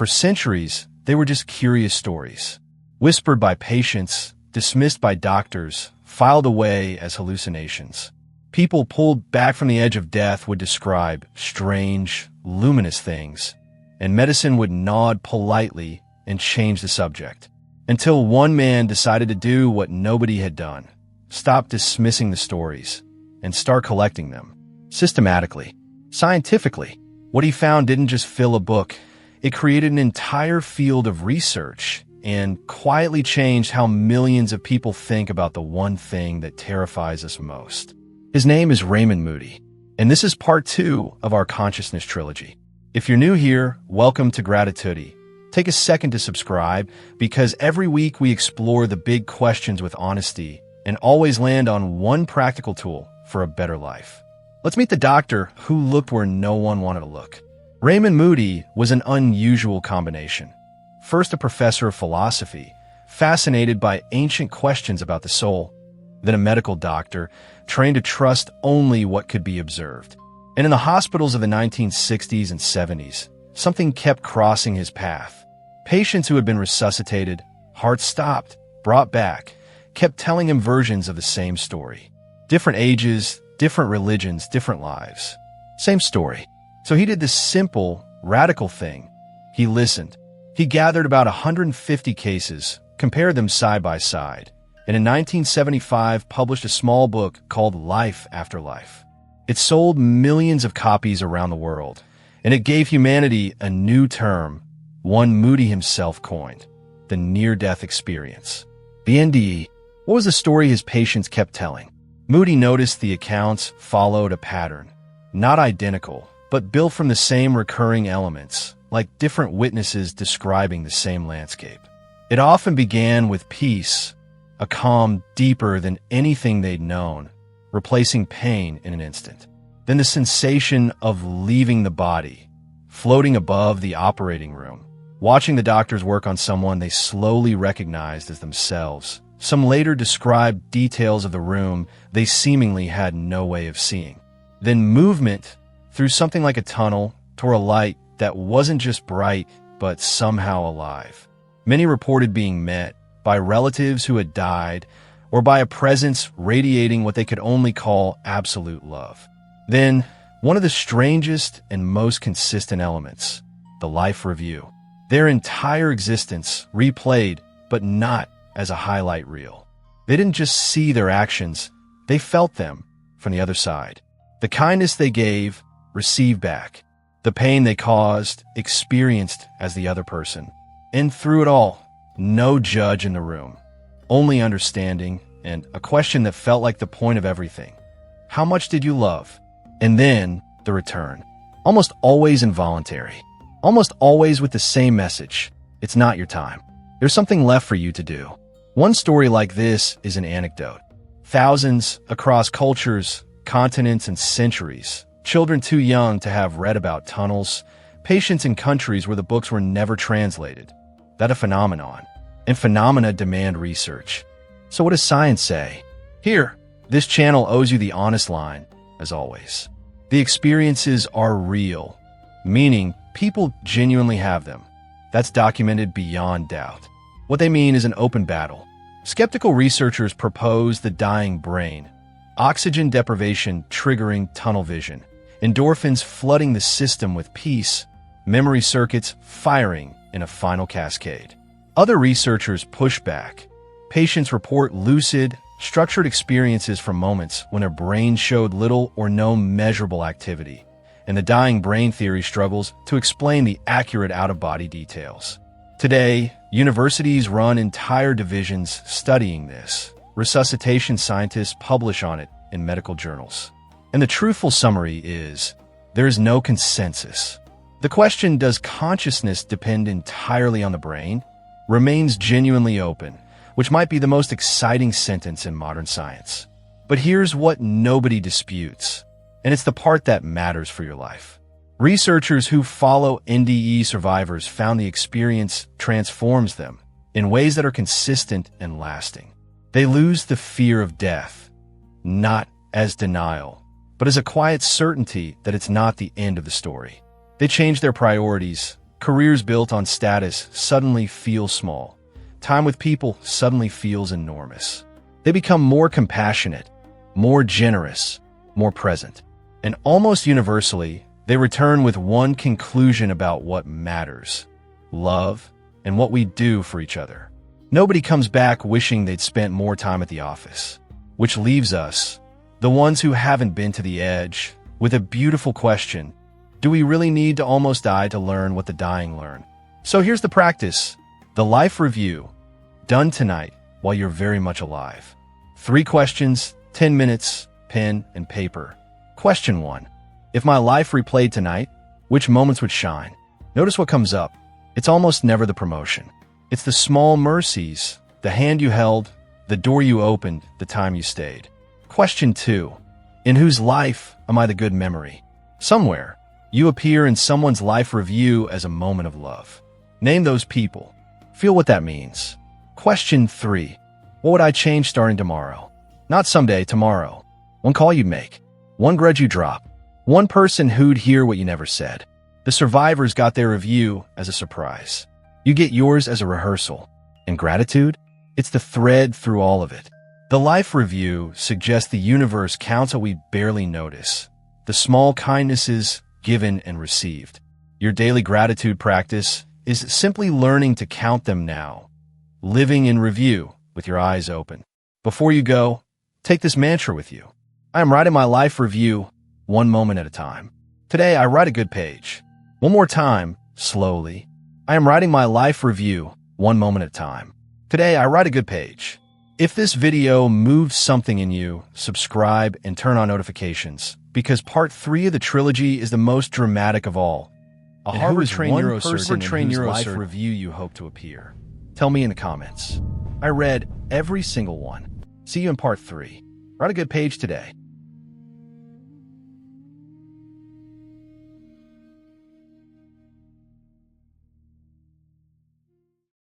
For centuries, they were just curious stories, whispered by patients, dismissed by doctors, filed away as hallucinations. People pulled back from the edge of death would describe strange, luminous things, and medicine would nod politely and change the subject. Until one man decided to do what nobody had done: stop dismissing the stories and start collecting them, systematically, scientifically. What he found didn't just fill a book, it created an entire field of research and quietly changed how millions of people think about the one thing that terrifies us most. His name is Raymond Moody, and this is part 2 of our consciousness trilogy. If you're new here, welcome to Gratitudi. Take a second to subscribe, because every week we explore the big questions with honesty and always land on one practical tool for a better life. Let's meet the doctor who looked where no one wanted to look. Raymond Moody was an unusual combination. First a professor of philosophy, fascinated by ancient questions about the soul, then a medical doctor, trained to trust only what could be observed. And in the hospitals of the 1960s and 70s, something kept crossing his path. Patients who had been resuscitated, hearts stopped, brought back, kept telling him versions of the same story. Different ages, different religions, different lives. Same story. So he did this simple, radical thing. He listened. He gathered about 150 cases, compared them side by side, and in 1975 published a small book called Life After Life. It sold millions of copies around the world, and it gave humanity a new term, one Moody himself coined: the near-death experience. The NDE. What was the story his patients kept telling? Moody noticed the accounts followed a pattern, not identical, but built from the same recurring elements, like different witnesses describing the same landscape. It often began with peace, a calm deeper than anything they'd known, replacing pain in an instant. Then the sensation of leaving the body, floating above the operating room, watching the doctors work on someone they slowly recognized as themselves. Some later described details of the room they seemingly had no way of seeing. Then movement through something like a tunnel toward a light that wasn't just bright, but somehow alive. Many reported being met by relatives who had died, or by a presence radiating what they could only call absolute love. Then, one of the strangest and most consistent elements, the life review. Their entire existence replayed, but not as a highlight reel. They didn't just see their actions, they felt them from the other side. The kindness they gave, received back. The pain they caused, experienced as the other person. And through it all, no judge in the room, only understanding, and a question that felt like the point of everything. How much did you love? And then the return. Almost always involuntary. Almost always with the same message: it's not your time. There's something left for you to do. One story like this is an anecdote. Thousands across cultures, continents, and centuries. Children too young to have read about tunnels. Patients in countries where the books were never translated. That a phenomenon. And phenomena demand research. So what does science say? Here, this channel owes you the honest line, as always. The experiences are real, meaning people genuinely have them. That's documented beyond doubt. What they mean is an open battle. Skeptical researchers propose the dying brain, oxygen deprivation triggering tunnel vision, endorphins flooding the system with peace, memory circuits firing in a final cascade. Other researchers push back. Patients report lucid, structured experiences from moments when their brain showed little or no measurable activity, and the dying brain theory struggles to explain the accurate out-of-body details. Today, universities run entire divisions studying this. Resuscitation scientists publish on it in medical journals. And the truthful summary is, there is no consensus. The question, does consciousness depend entirely on the brain, remains genuinely open, which might be the most exciting sentence in modern science. But here's what nobody disputes, and it's the part that matters for your life. Researchers who follow NDE survivors found the experience transforms them in ways that are consistent and lasting. They lose the fear of death, not as denial, but as a quiet certainty that it's not the end of the story. They change their priorities, Careers built on status suddenly feel small. Time with people suddenly feels enormous. They become more compassionate, more generous, more present. And almost universally, they return with one conclusion about what matters: love and what we do for each other. Nobody comes back wishing they'd spent more time at the office, which leaves us, the ones who haven't been to the edge, with a beautiful question: do we really need to almost die to learn what the dying learn? So here's the practice: the life review, done tonight while you're very much alive. 3 questions, 10 minutes, pen and paper. Question 1. If my life replayed tonight, which moments would shine? Notice what comes up. It's almost never the promotion. It's the small mercies, the hand you held, the door you opened, the time you stayed. Question 2. In whose life am I the good memory? Somewhere, you appear in someone's life review as a moment of love. Name those people. Feel what that means. Question 3. What would I change starting tomorrow? Not someday, tomorrow. One call you'd make. One grudge you drop. One person who'd hear what you never said. The survivors got their review as a surprise. You get yours as a rehearsal. And gratitude? It's the thread through all of it. The life review suggests the universe counts what we barely notice. The small kindnesses given and received. Your daily gratitude practice is simply learning to count them now. Living in review with your eyes open. Before you go, take this mantra with you. I am writing my life review one moment at a time. Today, I write a good page. One more time, slowly. I am writing my life review one moment at a time. Today, I write a good page. If this video moves something in you, subscribe and turn on notifications, because part 3 of the trilogy is the most dramatic of all. A Harvard-trained neurosurgeon in whose life review you hope to appear. Tell me in the comments. I read every single one. See you in part 3. Write a good page today.